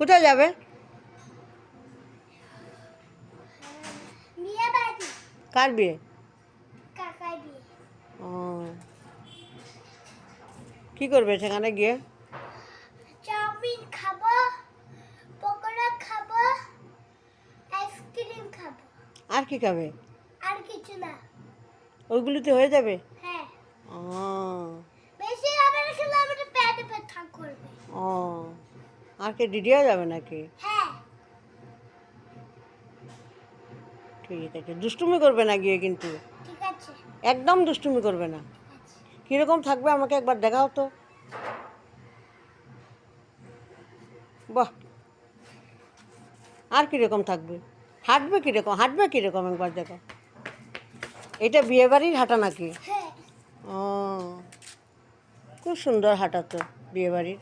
কোথায় যাবে? বিয়ে বাড়ি। কার বিয়ে? কাকার বিয়ে। ও, কি করবে সেখানে গিয়ে? চাউমিন খাবো, পকোড়া খাবো, আইসক্রিম খাবো। আর কি খাবে? আর কিছু না। ওইগুলোতে হয়ে যাবে? হ্যাঁ। ও, বেশি হবে না, খেলে আমার পেটে ব্যথা করবে। ও, আর কি দিদিও যাবে নাকি? হ্যাঁ। ঠিক আছে, দুষ্টুমি করবে না গিয়ে কিন্তু, ঠিক আছে। একদম দুষ্টুমি করবে না। ঠিক আছে। কীরকম থাকবে আমাকে একবার দেখাও তো। বাহ, আর কীরকম থাকবে? হাঁটবে কীরকম, হাঁটবে কীরকম একবার দেখো। এটা বিয়েবাড়ির হাঁটা নাকি? হ্যাঁ। ও, খুব সুন্দর হাঁটা তো বিয়েবাড়ির।